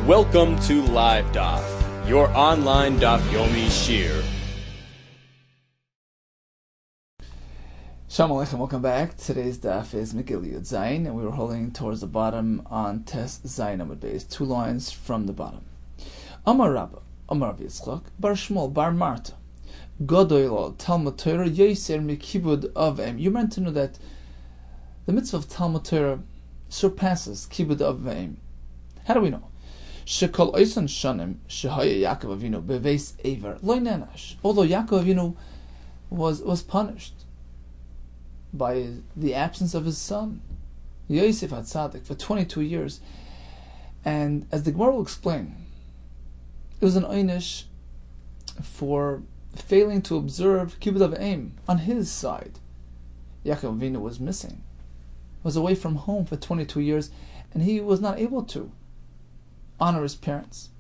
Welcome to Live Daf, your online Daf Yomi Shir. Shalom Aleichem, welcome back. Today's daf is Megillah Zayin, and we were holding towards the bottom on Tes Zayin Amud Beis, 2 lines from the bottom. Amar Rabba, Amar Rabbi Yitzchak, Bar Shmuel, Bar Marta, Godoylol, Talmud Torah, Yoser Mikibud of Em. You meant to know that the mitzvah of Talmud Torah surpasses Kibud of Em. How do we know? Shekol Oisan Shanim, Shehaya Yaakov Avinu, Beveis Ever, Loy Nenash. Although Yaakov Avinu was punished by the absence of his son, Yosef HaTzadik, for 22 years. And as the Gemara will explain, it was an einish for failing to observe Kibbud of Aim on his side. Yaakov Avinu was missing, was away from home for 22 years, and he was not able to honor his parents.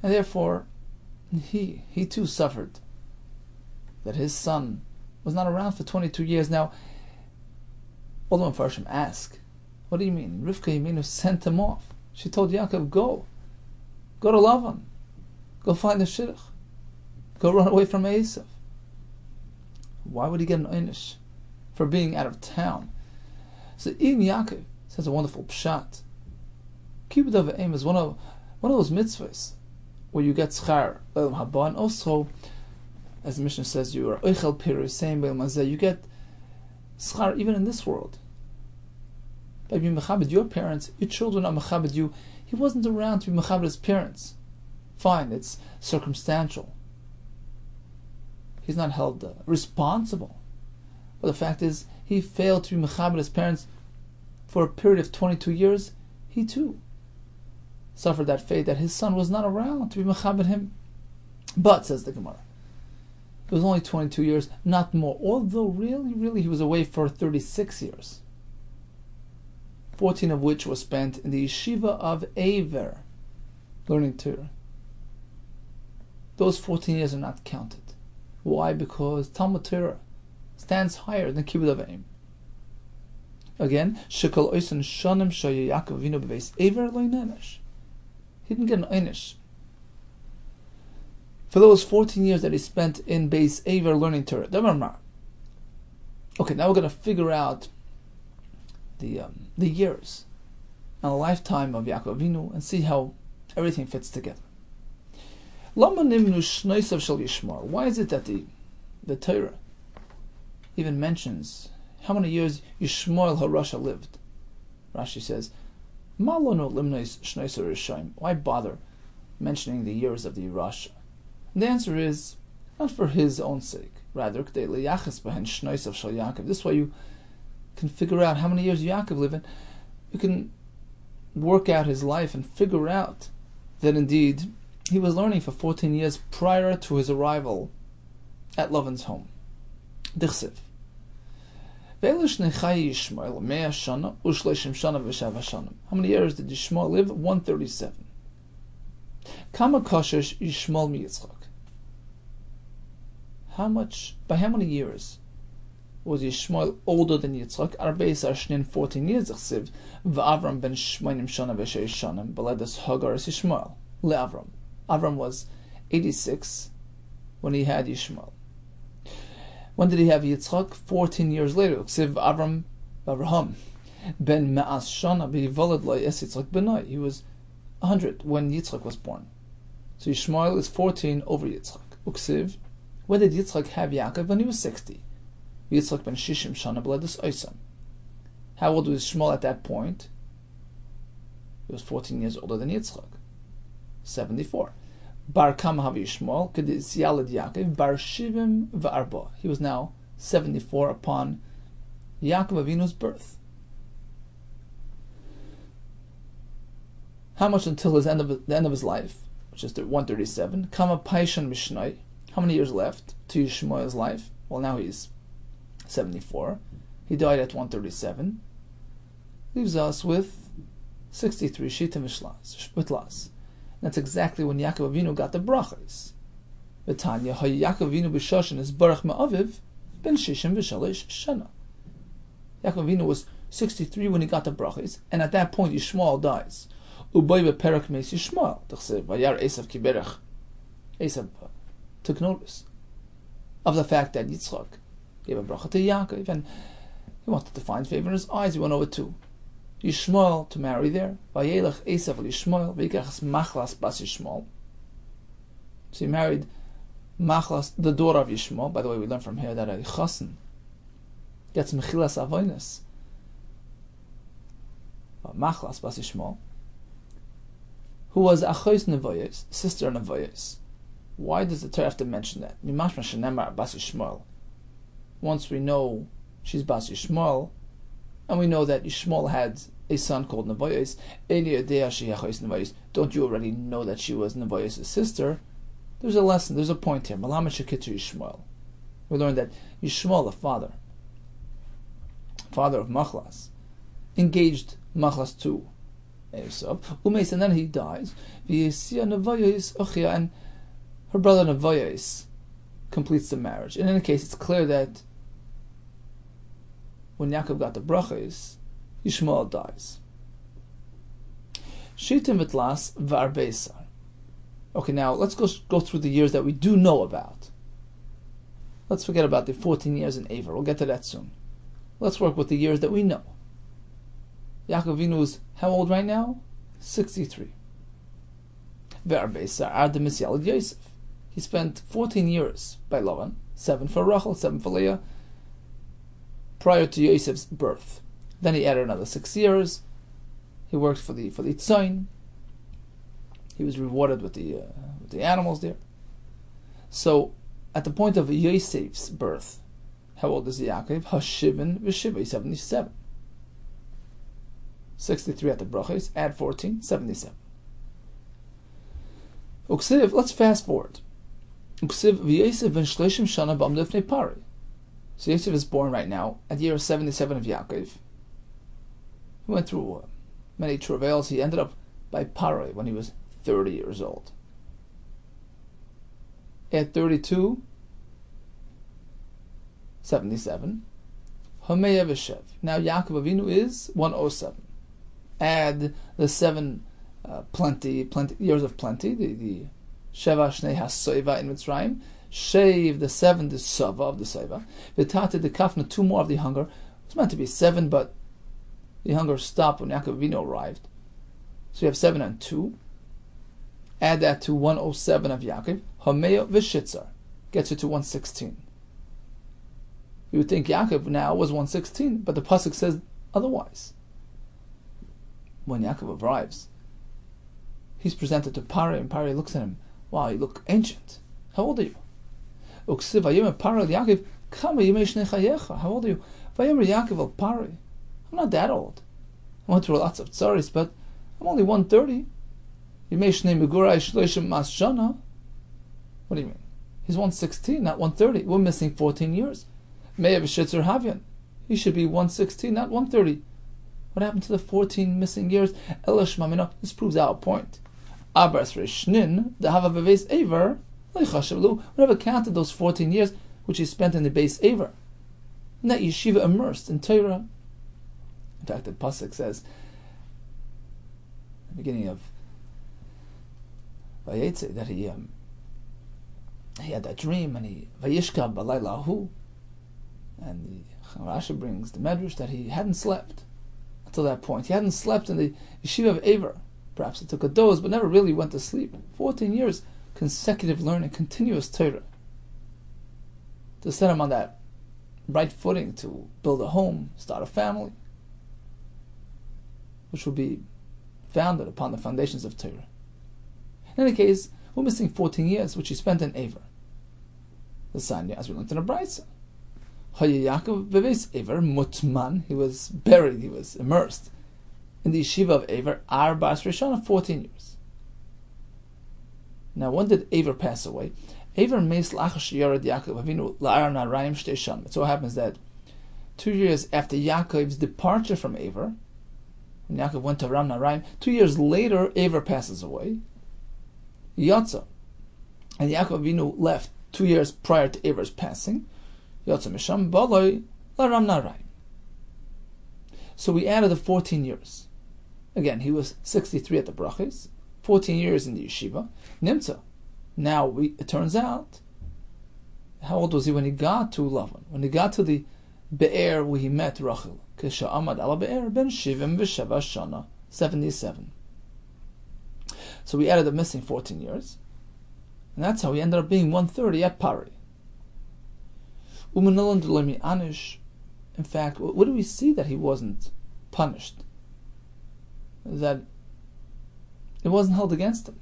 And therefore, he too suffered that his son was not around for 22 years. Now, all the Mepharshim ask, what do you mean? Rivka Yeminu sent him off. She told Yaakov, go to Lavan, go find the shidduch, go run away from Esav. Why would he get an einish for being out of town? So even Yaakov says a wonderful pshat. Kibbud of Aim is one of those mitzvahs where you get schar le'olam haba, and also, as the Mishnah says, you are oichel pirusayim be'el mazeh. You get schar even in this world. By being mechabed your parents, your children are mechabed you. He wasn't around to be mechabed his parents. Fine, it's circumstantial. He's not held responsible. But the fact is, he failed to be mechabed his parents for a period of 22 years. He too suffered that fate that his son was not around to be mechabed him. But, says the Gemara, it was only 22 years, not more. Although really he was away for 36 years. 14 of which was spent in the yeshiva of Aver, learning Torah. Those 14 years are not counted. Why? Because Talmud Torah stands higher than Kibbud of Aim. Again, Shekol Oisan Shanim Shaya Yaakov Avinu Beveis Aver Lo Nenash. He didn't get an einish for those 14 years that he spent in Beis Aver learning Torah. Okay, now we're going to figure out the years and the lifetime of Yaakov Avinu and see how everything fits together. Why is it that the Torah even mentions how many years Yishmael HaRasha lived? Rashi says, why bother mentioning the years of the Rasha? And the answer is, not for his own sake, rather, this way you can figure out how many years Yaakov lived in. You can work out his life and figure out that indeed he was learning for 14 years prior to his arrival at Lavan's home. Dichsiv. How many years did Yishmael live? 137. By how many years was Yishmael older than Yitzchak? 14 years. V'Avram ben Shmonim shana v'sheish shanim b'ledas Hagar es Yishmael le'Avram. Avram was 86 when he had Yishmael. When did he have Yitzchak? 14 years later. Avraham ben Ma'as Shana b'Yivolad lo es Yitzchak benai. He was 100 when Yitzchak was born. So Yishmael is 14 over Yitzchak. Uksiv. When did Yitzchak have Yaakov? When he was 60. Yitzchak ben Shishim Shana b'ledas Oisam. How old was Yishmael at that point? He was 14 years older than Yitzchak. 74. Bar Kama Havi Yishmael, Kedis Yalad Yaakov, Bar Shivim V'Arba. He was now 74 upon Yaakov Avinu's birth. How much until the end of his life, which is 137? Kama Paishan Mishnai. How many years left to Yishmael's life? Well, now he's 74. He died at 137. Leaves us with 63 Shita Mishlas. That's exactly when Yaakov Avinu got the brachas. V'tanya, Yaakov Avinu b'shoshen is barach ma'aviv ben shishim v'shalish shana. Yaakov Avinu was 63 when he got the brachas, and at that point Yishmael dies. Uboy beperak meis Yishmael. T'chsev vayar Esav kiberach. Esav took notice of the fact that Yitzchak gave a bracha to Yaakov, and he wanted to find favor in his eyes. He went over to Yishmael to marry there. Vayelech Esav al Yishmael v'yikachas Machlas bas Yishmael. So he married Machlas, the daughter of Yishmael. By the way, we learn from here that a chassan gets mechilas avonos. Machlas bas Yishmael, who was achos nevoyos, sister of nevoyos. Why does the Torah have to mention that? Mimashma shenemar bas Yishmael. Once we know she's bas Yishmael, and we know that Yishmael had a son called Nevoyos, don't you already know that she was Nevoyos' sister? There's a lesson, there's a point here. We learned that Yishmael, the father of Machlas, engaged Machlas to Esav, and then he dies, and her brother Nevoyos completes the marriage. And in any case, it's clear that when Yaakov got the brachos, Yishmael dies. Shitim v'tlas v'arbeisar. Okay, now let's go through the years that we do know about. Let's forget about the 14 years in Aver. We'll get to that soon. Let's work with the years that we know. Yaakov Avinu is how old right now? 63. V'arbeisar ad misyalad Yosef. He spent 14 years by Lavan, 7 for Rachel, 7 for Leah, prior to Yosef's birth. Then he added another 6 years. He worked for the tzayin. He was rewarded with the animals there. So, at the point of Yosef's birth, how old is Yaakov? Hashivin v'shiva, 77. 63 at the brachos, add 14, 77. Uksiv, let's fast forward. Uksiv v'Yosef ben shloshim shana b'am lifnei Pari. So Yosef is born right now at year 77 of Yaakov. He went through many travails. He ended up by Pari when he was 30 years old. At 32, 77. Hameya v'shev. Now Yaakov Avinu is 107. Add the 7 plenty years of plenty, the Sheva Shnei HaSoiva in Mitzrayim. Shave the 7, the Sava of the Soiva. V'tate the Kafna, 2 more of the hunger. It's meant to be 7, but the hunger stopped when Yaakov Avinu arrived. So you have 7 and 2. Add that to 107 of Yaakov. Hameya v'shitzar gets you to 116. You would think Yaakov now was 116, but the pasuk says otherwise. When Yaakov arrives, he's presented to Pari, and Pari looks at him. Wow, you look ancient. How old are you? Uksiv vayomer Pari Yaakov, kama yimei shnei chayecha. How old are you? Vayomer Yaakov al Pari. I'm not that old. I went through lots of tzaris, but I'm only 130. Yimei shnei megurai shloshim mas shana. What do you mean? He's 116, not 130. We're missing 14 years. Me'ev shitzer havyan. He should be 116, not 130. What happened to the 14 missing years? Elish mamina. This proves our point. Abras reshnin the hava beveis aver. We never counted those 14 years which he spent in the base Aver. In that yeshiva immersed in Torah. In fact, the pasuk says, at the beginning of Vayetze, that he had that dream, and he Vayishkav balaylahu, and the Rashi brings the medrash that he hadn't slept until that point. He hadn't slept in the yeshiva of Aver. Perhaps he took a doze, but never really went to sleep. 14 years. Consecutive learning, continuous Torah, to set him on that right footing to build a home, start a family, which will be founded upon the foundations of Torah. In any case, we're missing 14 years, which he spent in Aver. The Sanya, as we learned in the Brayso. Yaakov beves Aver mutman. He was buried, he was immersed in the yeshiva of Aver, Arbas Rishana, 14 years. Now, when did Aver pass away? Aver meis lachash yared Yaakov Avinu la'aram narayim shtei shana. It so happens that 2 years after Yaakov's departure from Aver, when Yaakov went to Aram Narayim, 2 years later, Aver passes away. Yatza, and Yaakov Avinu left 2 years prior to Aver's passing. Yatza misham baloi la'aram Narayim. So we added the 14 years. Again, he was 63 at the brachis, 14 years in the yeshiva. Nimtza. Now, it turns out, how old was he when he got to Lavan? When he got to the Be'er where he met Rachel. Kesha Amad ala Be'er ben Shivim v'Sheva Shana, 77. So we added a missing 14 years. And that's how he ended up being 130 at Pari. Anish. In fact, what do we see that he wasn't punished? That it wasn't held against him.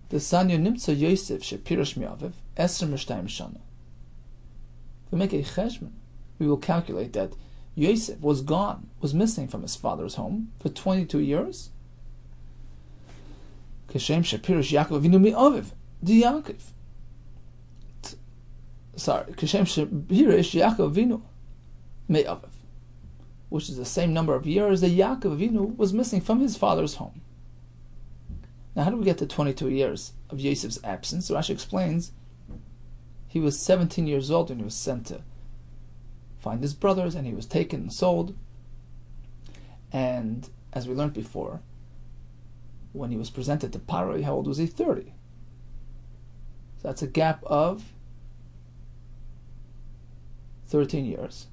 The Sanya Nimtza Yosef Shepirash Miaviv Esr Mishtayim Shana. If we make a cheshbon, we will calculate that Yosef was gone, was missing from his father's home for 22 years. Keshem Shepirash Yaakov Avinu Miaviv Di Yaakov. Keshem Shepirash Yaakov Avinu Me'aviv, which is the same number of years that Yaakov Avinu was missing from his father's home. Now, how do we get to 22 years of Yosef's absence? So Rashi explains, he was 17 years old when he was sent to find his brothers, and he was taken and sold. And as we learned before, when he was presented to Paro, how old was he? 30. So that's a gap of 13 years.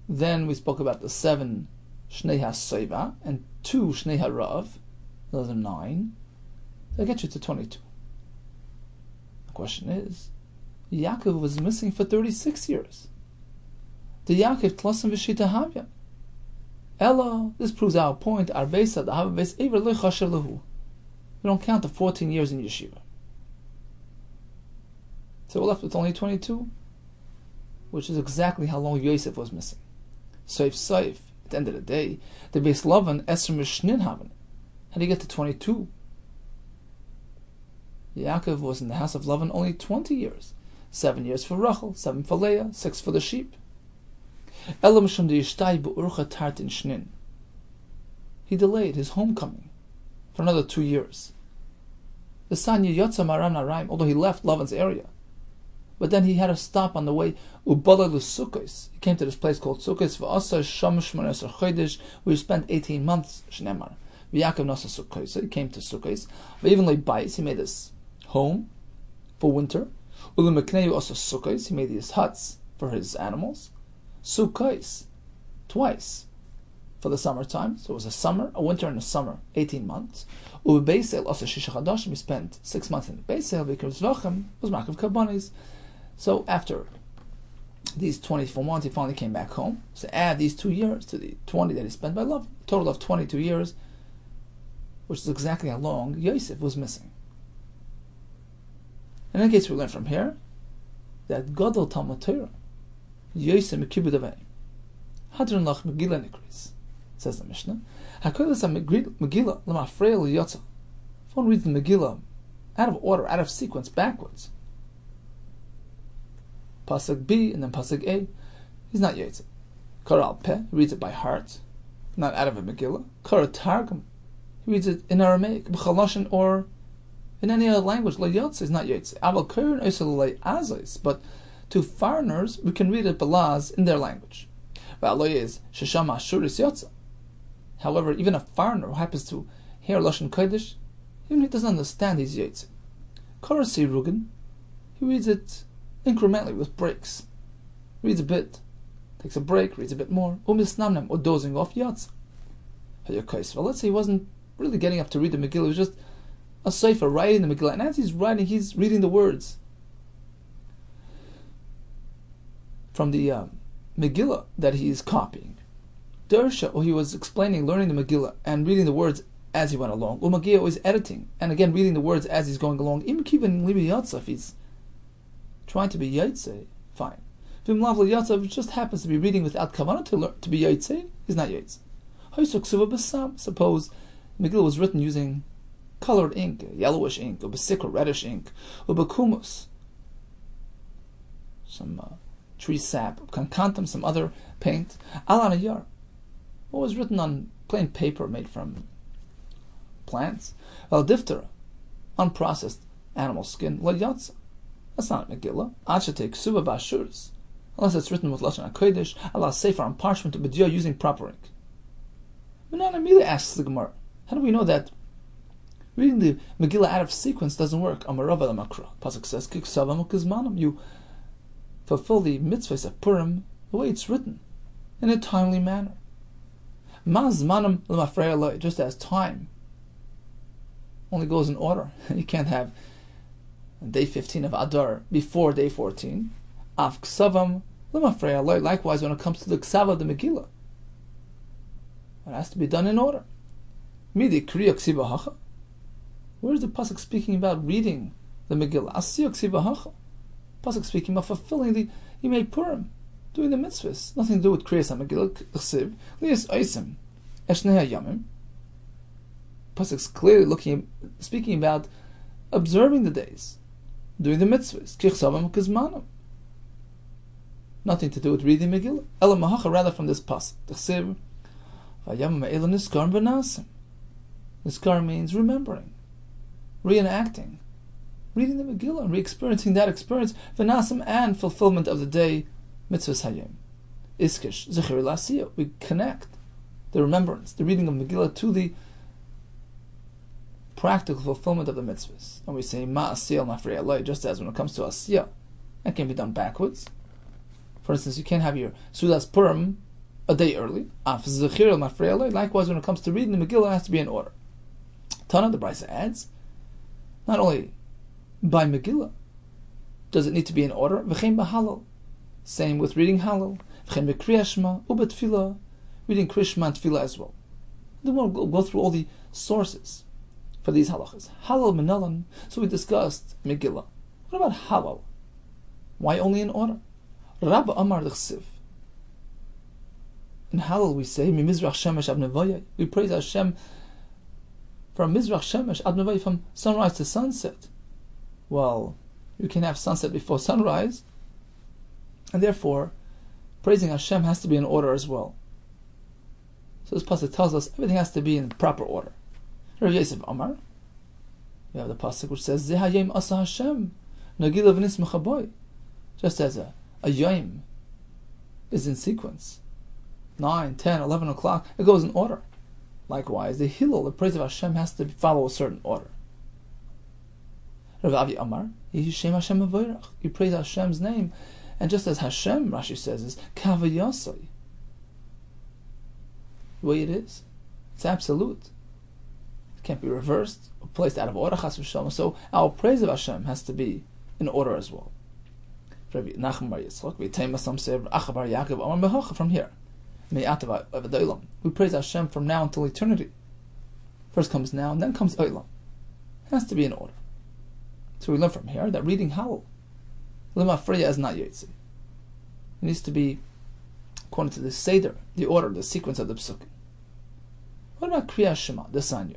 Then we spoke about the 7 Shnei HaSeiva and 2 Shnei HaRav. Those are 9. That gets you to 22. The question is, Yaakov was missing for 36 years. The Yaakov Tlasim V'Shita Havya. Ella, this proves our point. Arbesa Dahava Ves Ever Lechasher Lahu. We don't count the 14 years in yeshiva. So we're left with only 22, which is exactly how long Yosef was missing. Saif, at the end of the day, the Beis Lavan Esr Mishnin Haven. How do you get to 22? Yaakov was in the house of Lavan only 20 years. 7 years for Rachel, 7 for Leah, 6 for the sheep. He delayed his homecoming for another 2 years. The Sanya Yotza Maram Naraim, although he left Lavan's area, but then he had to stop on the way. He came to this place called Sukkos, where he spent 18 months. Shnemar. So he came to Sukkos. But even like Bais, he made his home for winter. He made his huts for his animals. Sukkos, twice for the summertime. So it was a summer, a winter, and a summer, 18 months. He spent 6 months in the Beisel because Rachem was Makav Kabbanis. So after these 24 months, he finally came back home. So add these 2 years to the 20 that he spent by love, total of 22 years, which is exactly how long Yosef was missing. In any case, we learn from here that Gadol Talmud Torah, Yosef Mekibud Avayim, Hadron Lach Megillah Nikris, says the Mishnah. Hakodesh Megillah Lamafreil Yotzah. If one reads the Megillah out of order, out of sequence, backwards, Pasuk B and then Pasuk A, he's not Yotze. Karal Peh, he reads it by heart, not out of a Megillah. Karal Targum, he reads it in Aramaic, B'chaloshin, or in any other language. Lo Yotze is not Yotze. Aval Kern Oisalei Azos, but to foreigners, we can read it Balaz in their language. Va'aloy is Sheshama Ashuris Yotze. However, even a foreigner who happens to hear Lashon Kodesh, even if he doesn't understand his Yotze. Karal Sirugin, he reads it incrementally with breaks. Reads a bit, takes a break, reads a bit more. Umisnamnem, or dozing off, Yatz. Well, let's say he wasn't really getting up to read the Megillah, it was just a sefer writing the Megillah, and as he's writing, he's reading the words from the Megillah that he's copying. Dersha, or he was explaining, learning the Megillah, and reading the words as he went along. Umagia is editing, and again reading the words as he's going along. Im kiven libi Yatz, if he's trying to be Yaitse, fine. Vim Lavla Yatsa, which just happens to be reading without kavanah to be Yaitse, is not Yaitse. Suppose Megillah was written using colored ink, yellowish ink, or besik or reddish ink, or bekumus, some tree sap, kankantam, some other paint. Alana Yar, what was written on plain paper made from plants. Al diftera, unprocessed animal skin, la Yatsa. That's not a Megillah. Achate ksuba ba'ashuris, unless it's written with lashon hakodesh, Allah sefer on parchment to b'diya using proper ink. Ranan immediately asks the Gemara, how do we know that reading the Megillah out of sequence doesn't work? Amarava Makra. Pasuk says, Kiksavam ukizmanam. You fulfill the mitzvahs of Purim the way it's written, in a timely manner. Mazmanam l'mafreya, just as time only goes in order. You can't have day 15 of Adar before day 14. Af ksavam l'mafreya. Likewise, when it comes to the ksava of the Megillah, it has to be done in order. Midi kriya ksiva hacha. Where is the pasuk speaking about reading the Megillah? Asiya ksiva hacha. Pasuk speaking about fulfilling the Yimei Purim, doing the mitzvahs. Nothing to do with kriyas Megillah. Chsiv liyas oisim eshnei hayamim. Pasuk's clearly speaking about observing the days, doing the mitzvahs. Kichsavam kizmanam. Nothing to do with reading Megillah. Ela mahacha, rather from this pasuk. Chsiv vayamim me'ela niskar v'nasim. Niskar means remembering, reenacting, reading the Megillah and re-experiencing that experience, v'nasim, and fulfillment of the day, mitzvahs hayim. Iskish zechir l'asiyah. We connect the remembrance, the reading of Megillah, to the practical fulfillment of the mitzvahs. And we say ma'asiyah mafrei alay, just as when it comes to asiyah, that can be done backwards. For instance, you can't have your Sudas Purim a day early. Af zechir mafrei alay. Likewise, when it comes to reading the Megillah, it has to be in order. Tana, the Brisa adds, not only by Megillah does it need to be in order, v'chein b'halal. Same with reading Halal. V'chein b'kriyas Shema, u'b'tfilah, reading Krishma and Tfilah as well. Then we'll go through all the sources for these halachas. Halal menalan. So we discussed Megillah. What about Halal? Why only in order? Rabbi Amar d'chsiv. In Halal we say, Mimizrach Shemesh ad Nevayah. We praise Hashem from Mizrach Shemesh ad Nevayah, from sunrise to sunset. Well, you can have sunset before sunrise, and therefore praising Hashem has to be in order as well. So this pasuk tells us everything has to be in proper order. Rabbi Yosef Amar, we have the pasuk which says, Zehayim asa Hashem, Megillah v'nis mechaboy. Just as a yom is in sequence, 9, 10, 11 o'clock, it goes in order. Likewise, the Hillel, the praise of Hashem, has to follow a certain order. Rav Avi Amar, Yishem Hashem Avoirach. You praise Hashem's name, and just as Hashem, Rashi says, is Kavayasai. The way it is. It's absolute. It can't be reversed or placed out of order, Chas v'shalom. So our praise of Hashem has to be in order as well. Rabbi Nachman bar Yitzchak, V'yitayim Asam Sev, Acha bar Yaakov, Amar Mehocha, from here. Me'atav Avadolam. We praise Hashem from now until eternity. First comes now, and then comes Olam. It has to be in order. So we learn from here that reading Halal, Lima Freya, is not Yotzi. It needs to be according to the Seder, the order, the sequence of the Psukim. What about Kriyas Shema, the Sanya?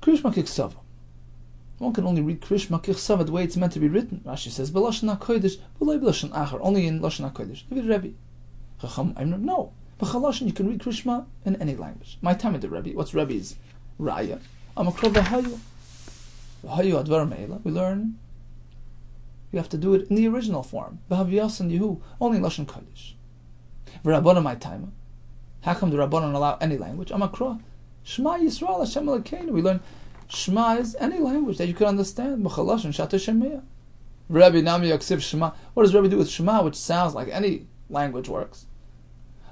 Krishma Kiksava. One can only read Krishma Kiksava the way it's meant to be written. Rashi says, B'Lashon HaKodesh, B'Loi B'Lashon Achar, only in Lashon HaKodesh. Rebbe. No. B'Chaloshin, you can read Krishma in any language. My time at the Rebbe. What's Rebbe's Raya? Amakro V'Hayu. V'Hayu Advar Me'ela. We learn you have to do it in the original form. V'Haviyas and Yehu, only in Lashon Kodesh. V'Rabbana, my time. How come the Rabbanon allow any language? Amakro Shema Yisrael Hashem Elokeinu. We learn Shema is any language that you can understand. B'Chaloshin Shata Shemaya. Rebbe Nami Yaksiv Shema. What does Rebbe do with Shema, which sounds like any language works?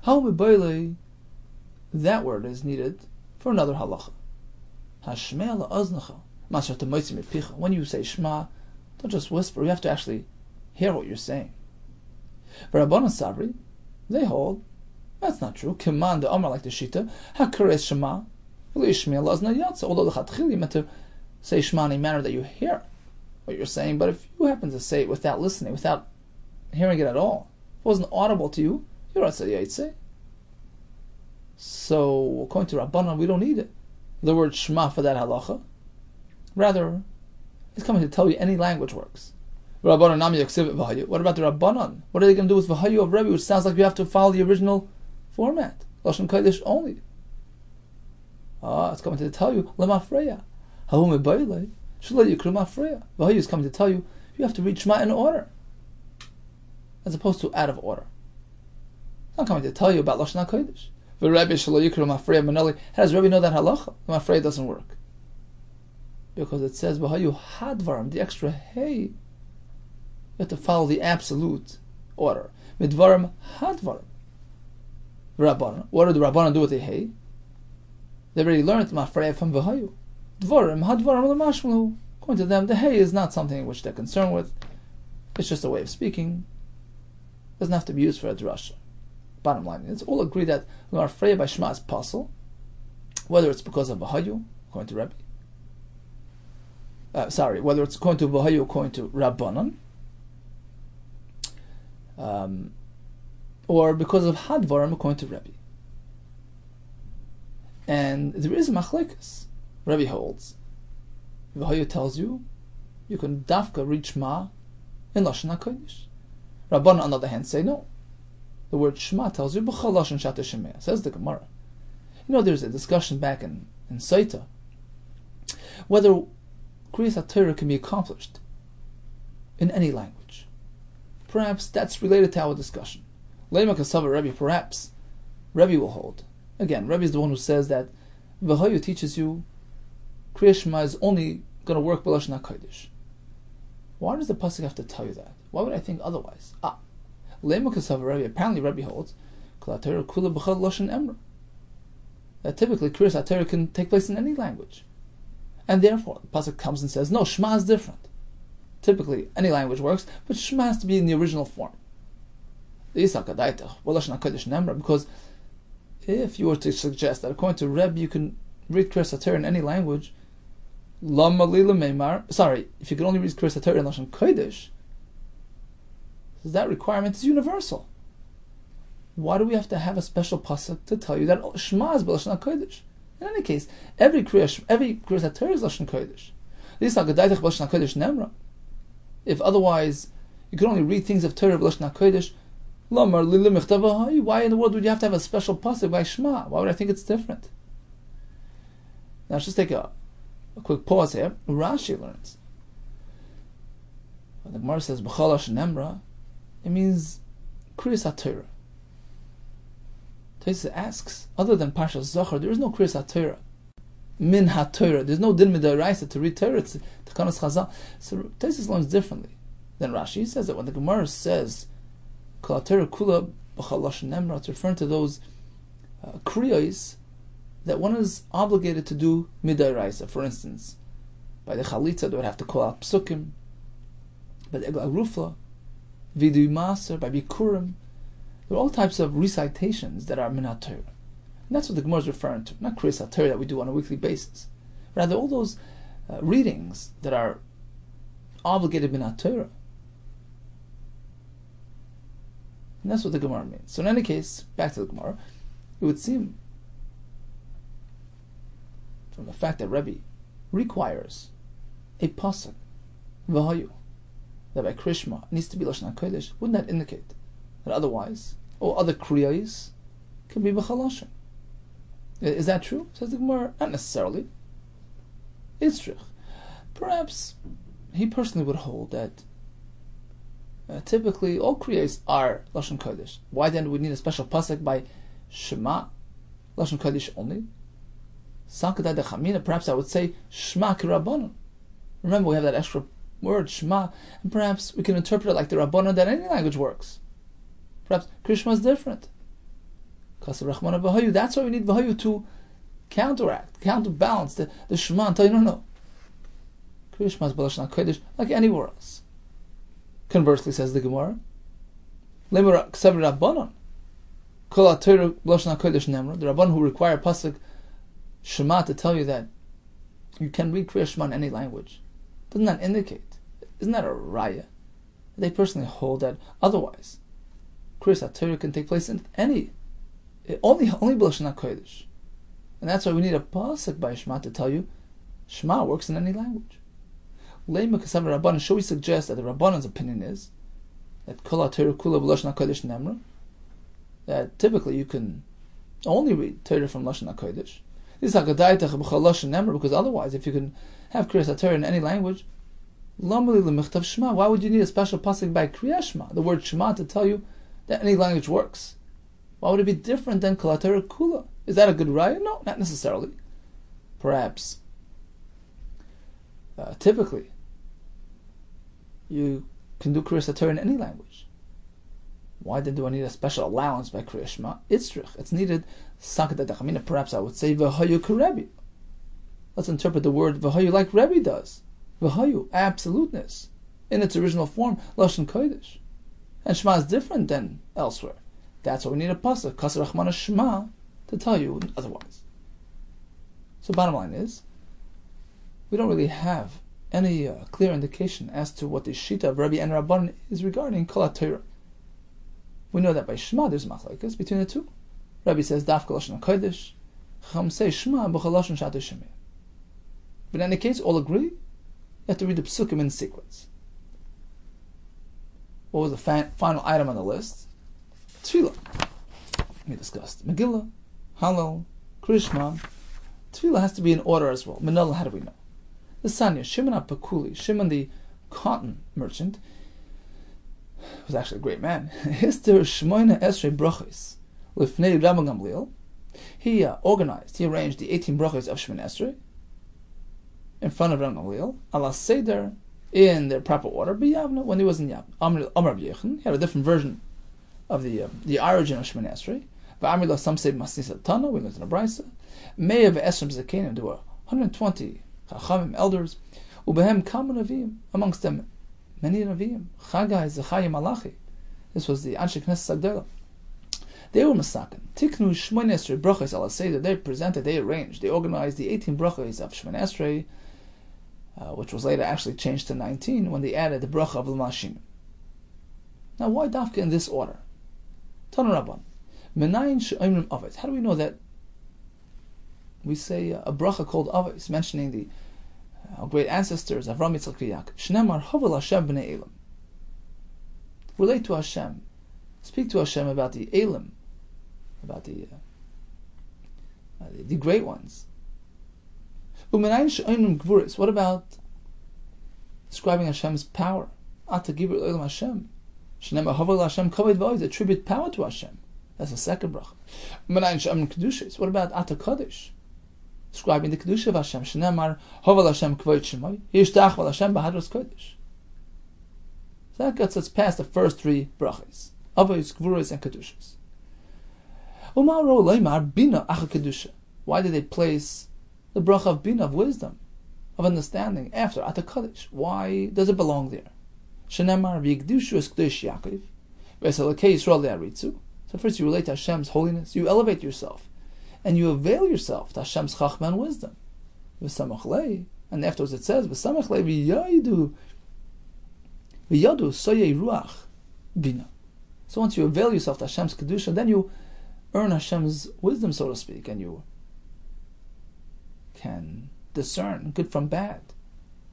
How that word is needed for another halacha. When you say Shema, don't just whisper, you have to actually hear what you're saying. But Rabbanan Sabri, they hold that's not true. Command the Amar, like the Shita, Hakares Shema, although the Chatchil, you meant to say Shema in a manner that you hear what you're saying, but if you happen to say it without listening, without hearing it at all, if it wasn't audible to you, you don't say Yaitse. So, according to Rabbanan, we don't need it, the word Shema, for that halacha. Rather, it's coming to tell you any language works. Rabbanan Nami Yaksiv V'Hayu. What about the Rabbanan? What are they going to do with V'Hayu of Rebbe, which sounds like you have to follow the original format? Lashon Kodesh only. It's coming to tell you, Lemafreya. Hahu Mebayle. Shalai Yikru Mafreya. V'Hayu is coming to tell you, you have to read Shema in order, as opposed to out of order. It's not coming to tell you about Lashon HaKodesh. But Rabbi Shelo Yikra Mafreya Manali, how does Rabbi know that halacha? Mafreya doesn't work. Because it says, B'hayu hadvarim, the extra hey. You have to follow the absolute order. Midvarim hadvarim. Rabbanan. What do the Rabbanan do with the hey? They already learned Mafreya from B'hayu. Dvarim hadvarim l'mashmalu. According to them, the hey is not something which they're concerned with. It's just a way of speaking. It doesn't have to be used for a drasha. Bottom line, it's all agree that Mafreya by Shema is possible, whether it's because of B'hayu, according to Rabbi. Whether it's according to B'hayu, according to Rabbanan, or because of Hadvarim, according to Rabbi. And there is a machlekes. Rabbi holds. B'hayu tells you can dafka read Shema in Lashon HaKodesh. Rabbanan, on the other hand, say no. The word Shema tells you b'chol lashon shata shemea. Says the Gemara. There's a discussion back in Saita whether Kriyas HaTorah can be accomplished in any language. Perhaps that's related to our discussion. Leima kasava Rebbe, perhaps Rebbe will hold. Again, Rebbe is the one who says that V'hayu teaches you Kriyas Shema is only going to work b'lashon HaKodesh. Why does the pasuk have to tell you that? Why would I think otherwise? Apparently Rabbi holds that typically Kriyas HaTorah can take place in any language. And therefore, the pasuk comes and says, no, Shema is different. Typically, any language works, but Shema has to be in the original form. Because if you were to suggest that according to Rebbe you can read Kriyas HaTorah in any language, if you can only read Kriyas HaTorah in Lashon Kodesh, that requirement is universal. Why do we have to have a special pasuk to tell you that Shema is b'Lashon HaKodesh? In any case, every Kriyas HaTorah is Lashon Kodesh. If otherwise you can only read things of Torah b'Lashon HaKodesh, why in the world would you have to have a special pasuk by Shema? Why would I think it's different? Now let's just take a quick pause here. Rashi learns. When the Gemara says b'chol lashon emra, it means Kriyas HaTorah. Taisa asks, other than Parshas Zachar, there is no Kriyas HaTorah. Min HaTorah. There's no din midaraisa to read Torah. It's Takanas Chazal. So Taisa learns differently than Rashi. He says that when the Gemara says Kol HaTorah Kula b'chol lashon emra, it's referring to those kriyos that one is obligated to do midaraisa. For instance, by the Chalitza, they would have to call out psukim. By the Eglah Rufla, Vidu Maser, by Bikurim. There are all types of recitations that are min HaTorah. And that's what the Gemara is referring to. Not Kriyas HaTorah that we do on a weekly basis. Rather, all those readings that are obligated min HaTorah. And that's what the Gemara means. So in any case, back to the Gemara, it would seem from the fact that Rebbe requires a pasuk, V'hayu, that by Krishma needs to be Lashon HaKodesh, wouldn't that indicate that otherwise, or other kriyas can be b'chol lashon? Is that true? Says the Gemara, not necessarily. It's true. Perhaps he personally would hold that typically all kriyas are Lashon Kodesh. Why then do we need a special pasuk by Shema, Lashon Kodesh only? Sakada de Chamina, perhaps I would say Shema ki Rabbanon. Remember, we have that extra word Shema, and perhaps we can interpret it like the Rabbanon that any language works. Perhaps Krishma is different. That's why we need V'hayu to counterbalance the Shema and tell you, no. Krishma is b'Lashon HaKodesh like anywhere else. Conversely, says the Gemara, Lemur K'sev Rabbanon, Kol HaTorah b'Lashon HaKodesh Nemra, the Rabbanon who require pasuk Shema to tell you that you can read Kriyas Shema in any language. Doesn't that indicate? Isn't that a raya? They personally hold that otherwise Kriyas HaTorah can take place in any, only b'Lashon HaKodesh. And that's why we need a pasuk by Shema to tell you Shema works in any language. Leima Kasav Rabbanan, should we suggest that the Rabbanan's opinion is that Kol HaTorah Kula b'Lashon HaKodesh Nemra, that typically you can only read Torah from Lashon HaKodesh. This is Haggadaytach b'chol lashon Nemra, because otherwise, if you can have Kriyas HaTorah in any language, Lamali l'michtav Shema, why would you need a special pasuk by Kriyas Shema, the word Shema, to tell you that any language works? Why would it be different than Kol HaTorah Kula? Is that a good raya? No, not necessarily. Perhaps, typically, you can do Kriyas HaTorah in any language. Why then do I need a special allowance by Kriyas Shema? It's needed. Perhaps I would say V'hayu Karebi. Let's interpret the word V'hayu like Rebbe does. V'hayu, absoluteness, in its original form, Lashon Kodesh. And Shema is different than elsewhere. That's why we need a pasuk, Kasar Rachmana Shema, to tell you otherwise. So bottom line is, we don't really have any clear indication as to what the Shita of Rabbi and Rabban is regarding Kol HaTorah. We know that by Shema there's machlokes between the two. Rabbi says Dafka Lashon Kodesh, Chacham say Shema B'chol Lashon Shato Shemei. But in any case, all agree, you have to read the psukim in sequence. What was the final item on the list? Tefillah. We discussed Megillah, Hallel, Krishma. Tefillah has to be in order as well. Menala, how do we know? The Sanya, Shimon HaPekuli, Shimon the cotton merchant, was actually a great man. Hister Shmoina Esrei Brachos Lifnei Rabbi Gamliel. He arranged the 18 brachos of Shemon Esrei in front of Rabbi Gamliel, ala seder, in their proper order, b'yavna, when he was in Yavna. Amar Rabbi Yechon, he had a different version of the origin of Shemon Esrei. V'amri lo, some say Masnisa Tana, we learned in a Brisa. Me'eh ve'esrim zakenim, there were 120 Chachamim, elders, ubehem kam Neviim, amongst them many Neviim, Chagai, Zechai, Malachi. This was the Anshe Knesset Agdela. They were Masakin. Tiknu Shemon Esrei brachos ala seder. They presented, they arranged, they organized the 18 brachos of Shemon Esrei, which was later actually changed to 19 when they added the bracha of L'mashim. Now, why dafka in this order? Tana Rabban. Menayin she'omrim avos. How do we know that we say a bracha called avos, mentioning the our great ancestors, Avram, Yitzchak, Yaakov? Shneimar havel Hashem b'nei Elam. Relate to Hashem. Speak to Hashem about the Elam, about the great ones. What about describing Hashem's power? Hashem. Attribute power to Hashem. That's the second bracha. What about Ata Kodesh? Describing the Kedusha of Hashem. So that gets us past the first three brachas. Avos, Gvuros, and Kedushas. Why did they place the bracha of Bina, of wisdom, of understanding, after Ata Kodesh? Why does it belong there? Shenemar v'yigdushu es Kedush Yaakov v'esalakei Yisrael le'aritzu. So first you relate to Hashem's holiness, you elevate yourself, and you avail yourself to Hashem's chachma and wisdom. V'samach lei, and afterwards it says v'samach lei v'yadu soyei ruach Bina. So once you avail yourself to Hashem's Kedusha, then you earn Hashem's wisdom, so to speak, and you can discern good from bad.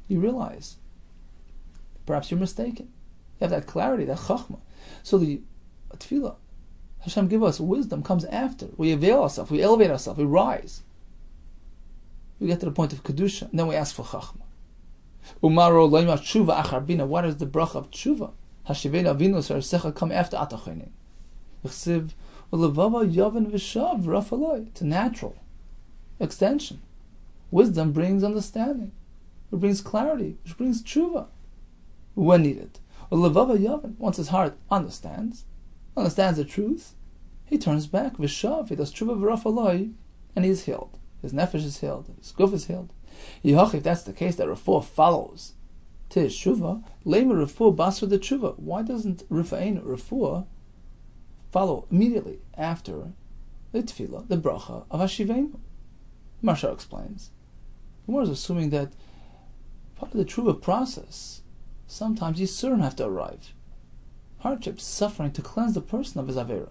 You realize perhaps you're mistaken. You have that clarity, that chachma. So the tefillah, Hashem give us wisdom, comes after. We avail ourselves, we elevate ourselves, we rise. We get to the point of Kedusha, and then we ask for chachma. Umaro loima tshuva achar bina. What is the bracha of tshuva? Hashivena vinus harsecha come after atachonim. Chsiv ulevava yavan v'shav rafaloi. It's a natural extension. Wisdom brings understanding. It brings clarity. Which brings tshuva when needed. Ulevava yavan. Once his heart understands the truth, he turns back v'shav. He does tshuva v'rafaloi, and he is healed. His nefesh is healed. His guf is healed. Yihach, if that's the case, that refuah follows to his tshuva, lema refuah basra the tshuva. Why doesn't refuah follow immediately after the tefillah, the bracha of Hashivenu? Marsha explains. Gemara is assuming that part of the tshuva process, sometimes yisurim have to arrive, hardships, suffering, to cleanse the person of his avera.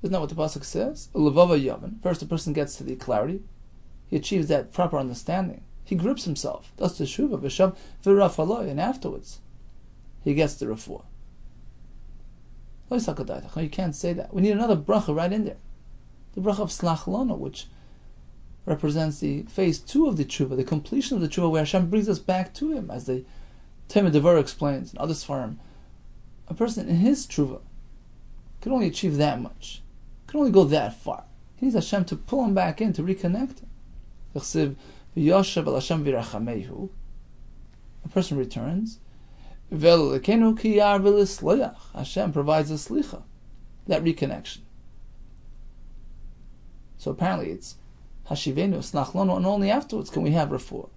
Isn't that what the pasuk says? Levava yavan. First, the person gets to the clarity. He achieves that proper understanding. He grips himself, does the teshuva, v'shav v'rafaloi, and afterwards he gets the refuah. No, you can't say that. We need another bracha right in there. The bracha of slach lana, which represents the phase 2 of the tshuva, the completion of the tshuva, where Hashem brings us back to Him, as the Tema Devar explains in other svarim. A person in his tshuva can only achieve that much, can only go that far. He needs Hashem to pull him back in, to reconnect him. A person returns. Hashem provides a slicha, that reconnection. So apparently it's Hashivenu, Snachlonu, and only afterwards can we have refuah.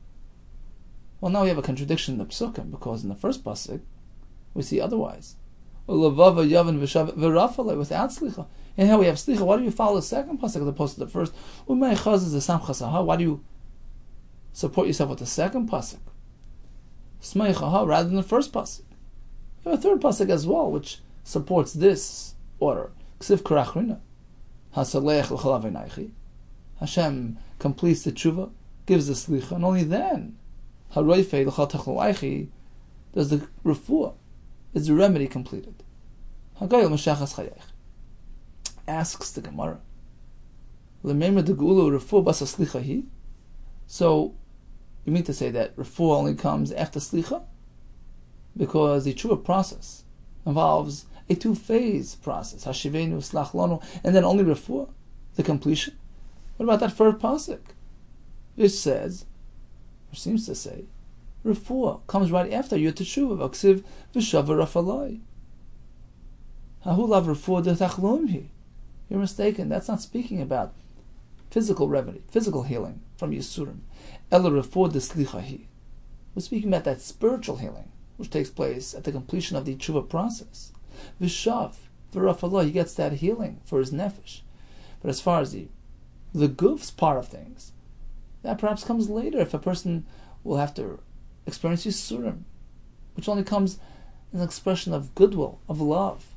Well, now we have a contradiction in the psukim, because in the first pasuk we see otherwise. Without slicha. And here we have slicha. Why do you follow the second pasuk as opposed to the first? Why do you support yourself with the second pasuk rather than the first pasuk? You have a third pasuk as well, which supports this order. Ksiv karachrina. Hashem completes the tshuva, gives the slicha, and only then does the refuah, is the remedy completed. Asks the Gemara, so you mean to say that refuah only comes after slicha? Because the tshuva process involves a two-phase process, hashivenu, slachlonu, and then only refuah, the completion. What about that first pasuk, which says, or seems to say, refuah comes right after your teshuva, v'ksiv v'shavar rafalai. Hahulav refuah detachlumhi. You're mistaken. That's not speaking about physical remedy, physical healing from Yisurim. Ela refuah deslichahi. We're speaking about that spiritual healing, which takes place at the completion of the tshuva process. V'shav v'rafalai, he gets that healing for his nefesh. But as far as the guf's part of things, that perhaps comes later, if a person will have to experience Yisurim, which only comes as an expression of goodwill, of love,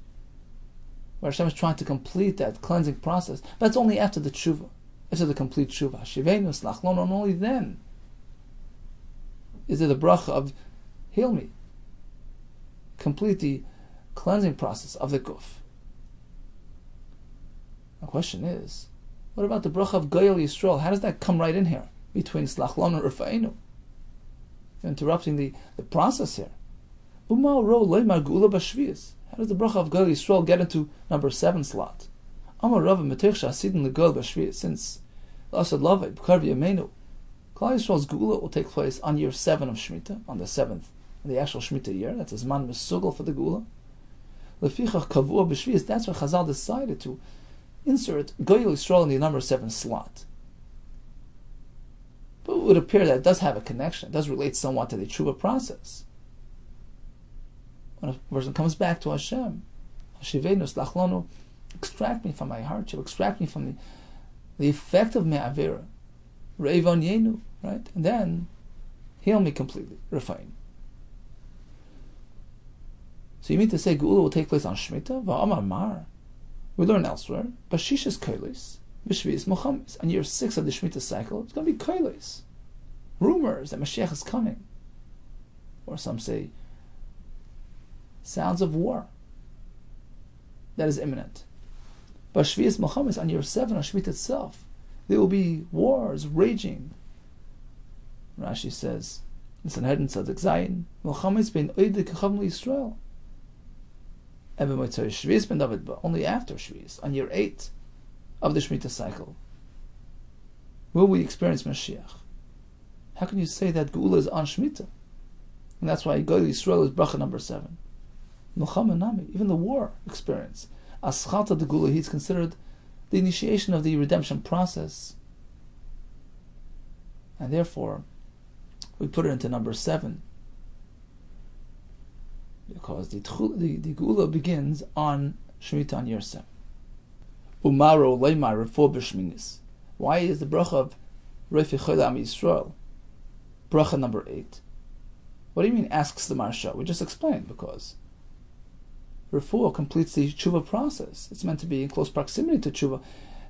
where Hashem is trying to complete that cleansing process. That's only after the tshuva, after the complete tshuva. Shivenu, slachlon, and only then is there the bracha of heal me, complete the cleansing process of the guf. The question is, what about the bracha of Goyal Yisrael? How does that come right in here between Slachlon and Rufa'inu? You're interrupting the process here. How does the bracha of Goyal Yisrael get into number 7 slot? Since Asad Lavai, B'karvi Yemenu, Klal Yisrael's Geula will take place on year 7 of Shemitah, on the 7th, the actual Shemitah year. That's a Zman Mesugel for the Geula. Lefichach Kavua B'Shvius, that's why Chazal decided to insert Goyal Yisrael in the number 7 slot. But it would appear that it does have a connection. It does relate somewhat to the tshuva process. When a person comes back to Hashem, Hashivenu, Slachlonu, extract me from my hardship, extract me from the effect of me'avera, Re'evon Yenu, right? And then heal me completely, refine. So you mean to say Geula will take place on Shemitah? Va'amar Mar. We learn elsewhere, Bashishas Kailis, B'Shvi'is Mochamis. On year 6 of the Shemitah cycle, it's going to be Kailis. Rumors that Mashiach is coming. Or some say, sounds of war. That is imminent. B'Shvi'is Mochamis, on year 7 of Shemitah itself, there will be wars raging. Rashi says, in Sanhedrin Tzadik Zayin, Mochamis ben Oide Kechavim Yisrael. Only after Shvi'is, on year 8 of the Shemitah cycle, will we experience Mashiach. How can you say that Geula is on Shemitah? And that's why Goyal Yisrael is bracha number 7. Milchama Nami, even the war experience. Aschalta de Geula, he's considered the initiation of the redemption process. And therefore, we put it into number 7. Because the Geula begins on Shemitah on year 7. Umaro leimar refuah b'shminis. Why is the bracha of Refi Chol Am Yisrael bracha number 8? What do you mean, asks the Marsha? We just explained, because refuah completes the tshuva process. It's meant to be in close proximity to tshuva.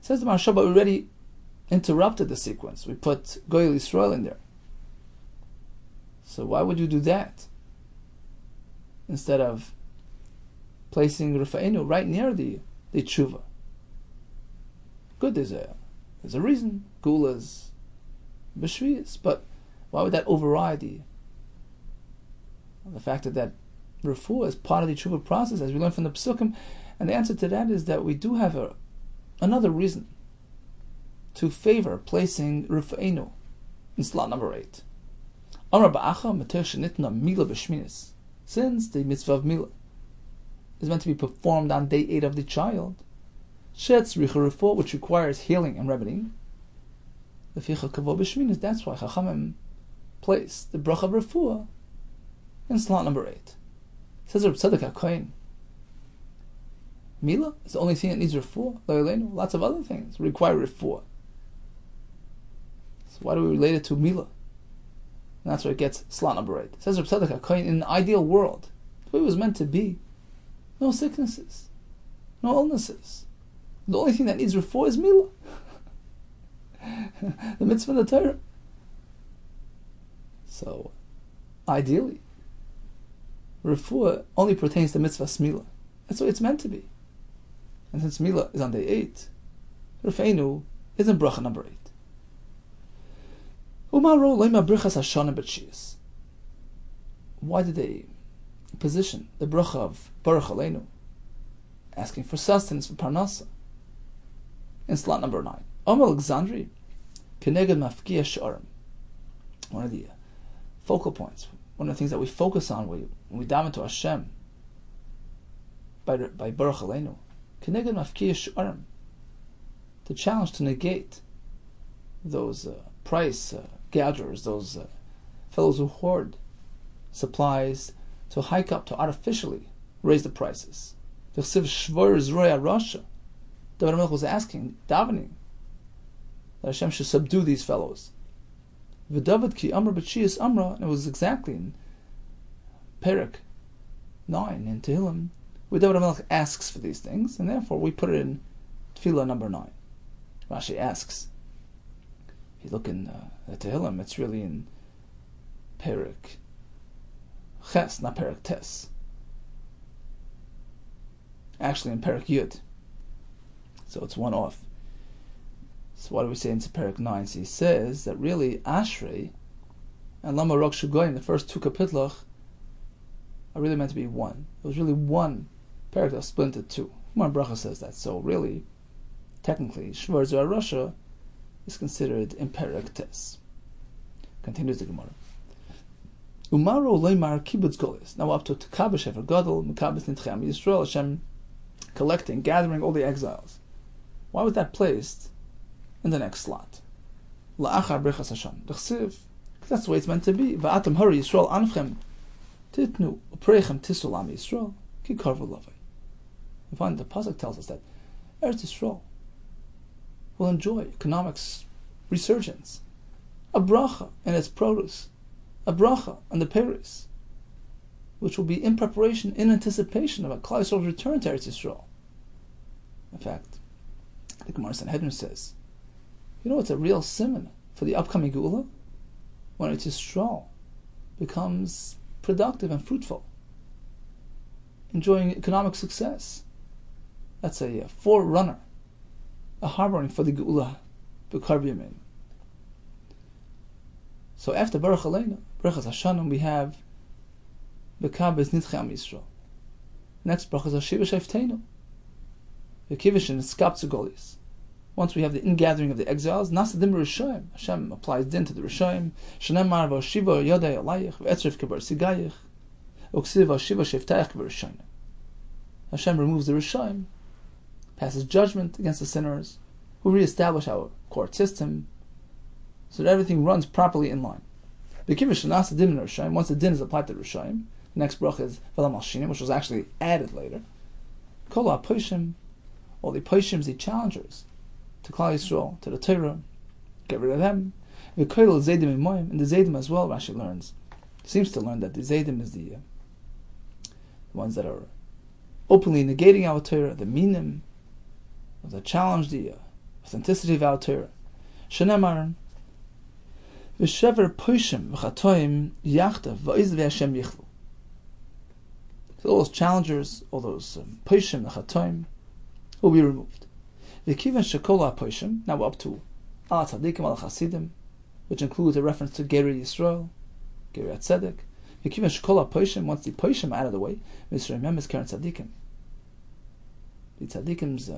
Says the Marsha, but we already interrupted the sequence. We put Goyal Yisrael in there. So why would you do that? Instead of placing Rufa'inu right near the tshuva. Good, there's a reason. Geula's b'shvius, but why would that override the fact that refuah is part of the tshuva process, as we learned from the psukim, And the answer to that is that we do have another reason to favor placing Rufa'inu in slot number 8. Since the mitzvah of Milah is meant to be performed on day 8 of the child, which requires healing and remedying, that's why Chachamim place the bracha of refuah in slot number 8. Says Reb Tzadok HaKohen, Milah is the only thing that needs refuah. Lots of other things require refuah. So why do we relate it to Milah? And that's where it gets slot number 8. Says Reb Tzadok HaKohen, in an ideal world, the way it was meant to be, no sicknesses, no illnesses. The only thing that needs refuah is Milah. The mitzvah of the Torah. So, ideally, refuah only pertains to mitzvah Milah. That's what it's meant to be. And since Milah is on day 8, Rufa'inu is in bracha number 8. Why did they position the bracha of Baruch Aleinu, asking for sustenance for Parnasa, in slot number 9? Alexandri, Keneged Mafkiya Sh'arim. One of the focal points, one of the things that we focus on when we daven to Hashem by Baruch Aleinu, Keneged Mafkiya Sh'arim, to challenge, to negate those price gougers, those fellows who hoard supplies, to hike up, to artificially raise the prices. The David HaMelech was asking, davening, that Hashem should subdue these fellows. V'David ki amra b'tshiyas amra, and it was exactly in Perek 9 in Tehillim, where David HaMelech asks for these things, and therefore we put it in Tefillah number 9. Rashi asks, if you look in the Tehillim, it's really in Perek Ches, not Perek Tes. Actually in Perek Yud. So it's one off. So what do we say in Perek 9? So he says that really Ashrei and Lama Rok Shugoyim, the first 2 kapitlach, are really meant to be one. It was really one Perek that was split into 2. Umar Bracha says that. So really, technically, Shvar Zera Rasha is considered in Perek Tes. Continues the Gemara. Umaro Leimar Kibbutz Golis. Now up to Tekabesh Efer Gadol, Mekabes Nitchem Yisrael, Hashem collecting, gathering all the exiles. Why was that placed in the next slot? La'achar Brechas Hashem. That's the way it's meant to be. Va'atam Hari Yisrael Anfchem Titnu Uprechem Tisulam Yisrael Ki Karvu Lavai. We find the pasuk tells us that Eretz Yisrael will enjoy economics resurgence, a bracha in its produce, a bracha on the Peres, which will be in preparation, in anticipation of a Klal Yisrael's return to Eretz Yisrael. In fact, the Gemara Sanhedrin says, you know what's a real simon for the upcoming Geula? When Eretz Yisrael becomes productive and fruitful, enjoying economic success. That's a forerunner, a harboring for the Geula, B'Kar B'Yamin. So after Baruch Aleinu, Brachas Hashanah, we have B'Kabes Nitchem Yisrael. Next Brachas Hashiva Sheftenu. V'Kivishin Skaptzu Golis. Once we have the ingathering of the exiles, Nasadim Rishayim. Hashem applies din to the Rishayim. Shenemar V'Shiva Yodei Alayich V'Etzrif Kebar Sigayich Uksiv V'Shiva Sheftayich Kebar Rishayim. Hashem removes the Rishayim, passes judgment against the sinners, who reestablish our court system, so that everything runs properly in line. Once the din is applied to the Rishayim, the next bracha is V'lam Al-Shinim, which was actually added later. Kol HaPoshim, all the Poshims, the challengers to Klal Yisrael, to the Torah, get rid of them. V'koil Zaydim Imoyim, and the Zaydim as well, Rashi learns, seems to learn that the Zaydim is the ones that are openly negating our Torah, the Minim, that challenge the authenticity of our Torah. Shenemar V'shever Poshim V'chatoim Yachtav V'oiz V'Hashem Yichlu. So all those challengers, all those Poshim V'chatoim will be removed. V'kivan Shekola Poshim, now we're up to Al Tzadikim Al Chasidim, which includes a reference to Geri Yisrael, Geri Tzedek. V'kivan Shekola Poshim, once the Poshim are out of the way, Mizrayim is Keren Tzadikim. the tzaddikim's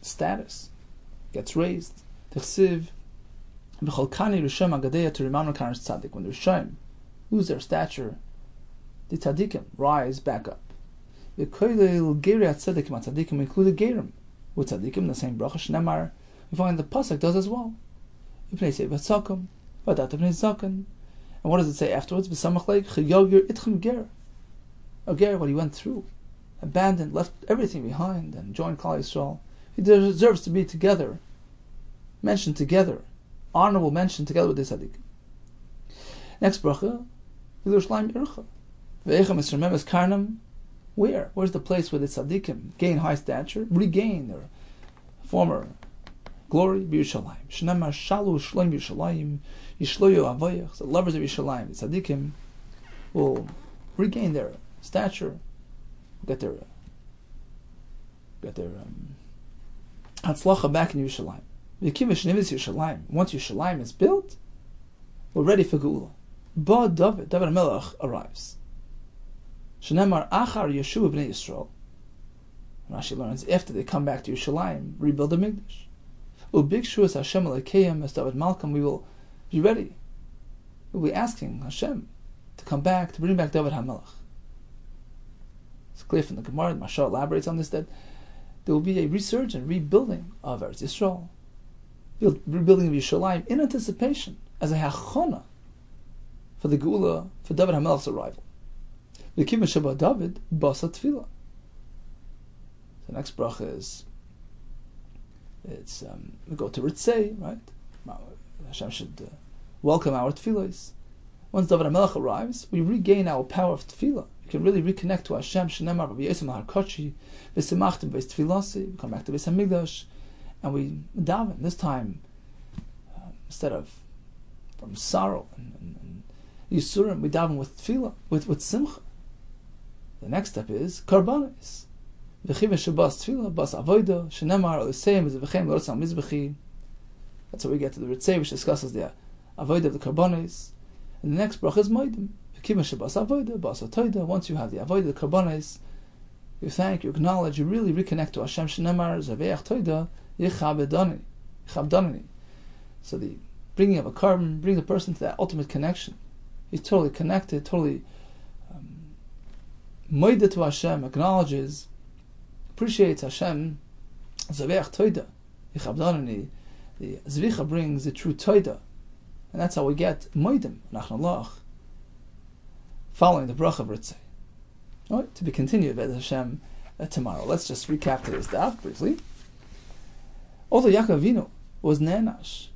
status gets raised. Tichsiv b'chol kani rishon agadeya to remember kanas tzaddik. When the rishon lose their stature, the tzaddikim rise back up. The koilel geriat tzaddikim tzaddikim include the gerim with tzaddikim, the same bracha shnemar. We find the pasuk does as well. Ipnei say v'tzakum v'adat ipnei zaken. And what does it say afterwards? V'samach leik chayogir itchem ger. A ger, what he went through, abandoned, left everything behind, and joined Klal Yisrael. He deserves to be together, mentioned together, honorable mention together with the tzaddikim. Next bracha, Yerushalayim ircha. Ve'echem es rememes karnam. Where? Where's the place where the tzaddikim gain high stature, regain their former glory? B'Yerushalayim. Shnamar shalu shloim Yerushalayim, yishloyu avoyach. The lovers of Yerushalayim, the tzaddikim, will regain their stature, get their hatzlacha back in Yerushalayim. V'kivish nivis Yerushalayim. Once Yerushalayim is built, we're ready for Geula. Ba David HaMelech arrives. Shenemar achar Yeshua b'nei Yisrael. Rashi learns after they come back to Yerushalayim, rebuild the Mikdash. Ubikshu es Hashem Elokeim as David Malkam. We will be ready. We'll be asking Hashem to come back, to bring back David HaMelech. It's clear from the Gemara. The Mashal elaborates on this that there will be a resurgent, rebuilding of Eretz Yisrael, rebuilding of Yerushalayim in anticipation as a hachona for the Geula, for David HaMelech's arrival. The Shabbat David Basa Tefillah. The next bracha is we go to Ritzei, right? Hashem should welcome our tefillahs. Once David HaMelech arrives, we regain our power of tefillah. We can really reconnect to Hashem. Shenemar Rabbi Yosem HaKochi v'simachtem beis tefillasi. We come back to Beis Hamikdash and we daven. This time, instead of from sorrow and Yisurim, we daven with tefillah, with simcha. The next step is karbanis. V'chiv shabas tefillah bas avoda shenemar l'seim v'vechem l'rotzam mizbechi. That's how we get to the Ritzei, which discusses the avoda of the karbanis. And the next bracha is moedim. V'kiv shabas avoda bas atoida. Once you have the avoda, the karbanis, you thank, you acknowledge, you really reconnect to Hashem. Shenemar zaveach toida yichabdani. So the bringing of a carbon brings a person to that ultimate connection. He's totally connected, totally moida to Hashem, acknowledges, appreciates Hashem. Zaveach toida yichabdani. The zvicha brings the true toida, and that's how we get moedim nachnalach, following the bracha of Ritzei. All right, to be continued by Hashem tomorrow. Let's just recap today's daf briefly. Although Yaakov Avinu was nenash,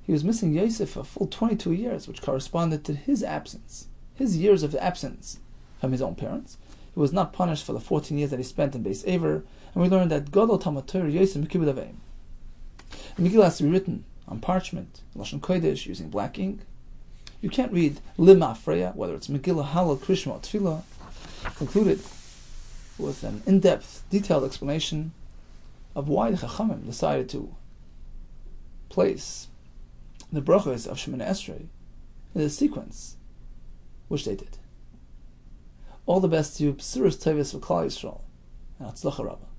he was missing Yosef a full 22 years, which corresponded to his absence, his years of absence from his own parents. He was not punished for the 14 years that he spent in Beis Ever, and we learned that Gadol Talmud Torah Yosef Mekibud Aveim. The Megillah has to be written on parchment, Lashon Kodesh, using black ink. You can't read Lima Freya, whether it's Megillah, Halal, Krishma, or Tefillah, concluded with an in-depth, detailed explanation of why the Chachamim decided to place the brachos of Shemoneh Esrei in the sequence which they did. All the best to you, B'suras Tevis for Klal Yisrael, and Hatzlacha Rabbah.